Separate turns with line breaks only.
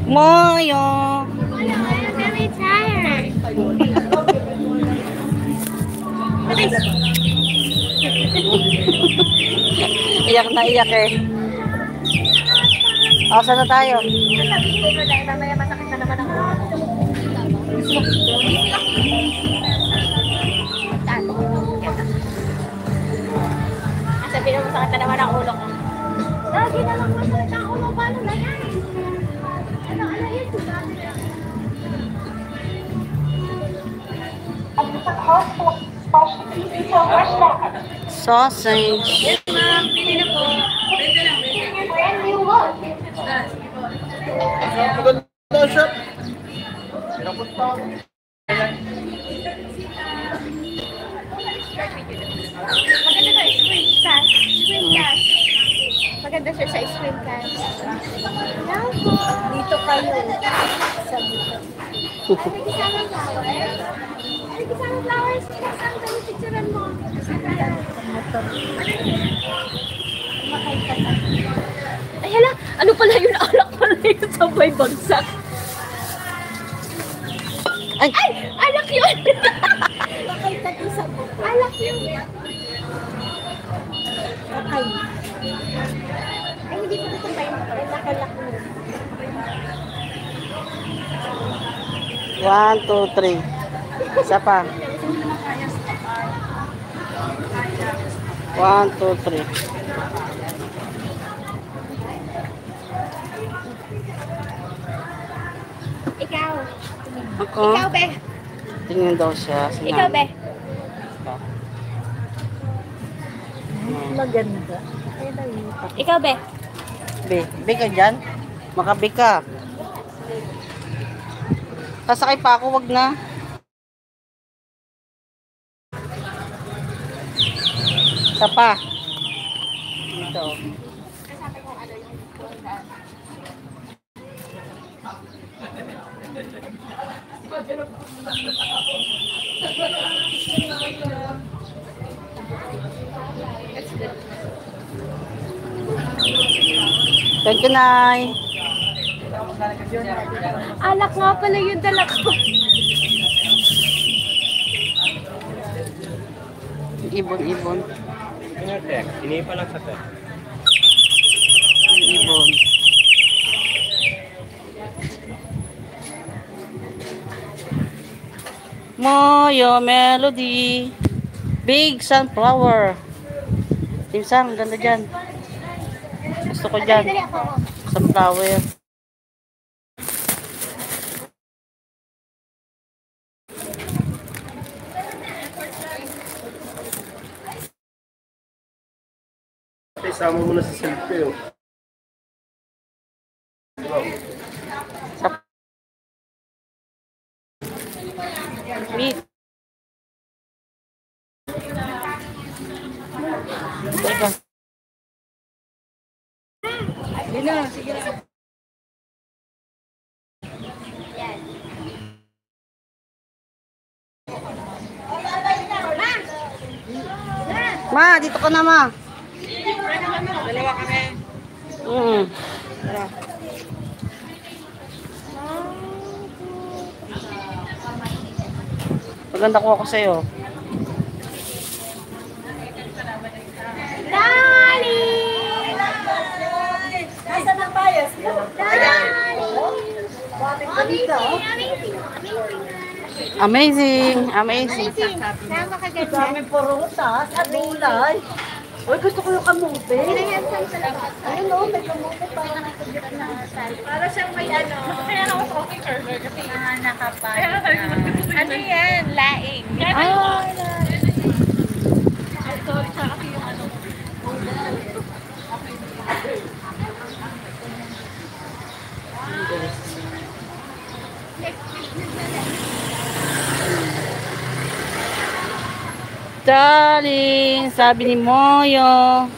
Moyo.
I'm very tired.
Iyak na iyak eh. O, saan na tayo?
Sabihin ko dahil mamaya masakit na naman ako. Sabihin mo masakit na naman ang ulo ko. Lagi na lang masakit ang ulo. Paano na yan? Ano yun?
Sausage.
Yes, ma'am. Pili na po. Pwede lang. When you want.
Maganda shop.
Maganda sa screencast. Screencast. Maganda siya sa screencast. Dito kayo. May kasama flowers. May kasama flowers. Ang dami picturean mo. Ay, hala. Ano pala yun? Alak pala yun sabay bagsak.
Ay!
Ay! Alak yun! Alak yun. Okay. Ay, hindi ko ito tayo ay nakalak mo.
1, 2, 3. Isa pa. 1, 2, 3.
Ikaw.
Ako?
Ikaw, be.
Tingnan daw siya. Sinabi.
Ikaw, be.
Maganda.
Ikaw, be.
Be ka dyan? Makabe ka. Sasakay pa ako, wag na. Isa pa. Dito. Thank you, Nay.
Alak nga pala yung dala ko.
Ibon.
Ini pa lang sa tek.
Ibon. Moyo Melody. Big sunflower. Team Sang, ganda dyan. Gusto ko dyan.
Dali ako.
Sunflower.
Isama mo na sa selfie. Oh.
Big. Teka. Hindi na, sige na. Ma, dito ka na, ma.
Dalawa kami.
Tara. Maganda ko ako sa'yo.
Dali! Nasaan ang bias? Dali!
Amazing.
Sama ka ganyan.
Dami prutas at gulay. Uy, gusto ko yung kamote.
Pinayansan sa labas.
Ayun o, may kamote pa.
Para siyang may ano. Kaya ako sa coffee curler kasi nakapa. Ano yan? Laing. Ah, sorry siya kasi yung ano.
Darling, sabi ni Moyo.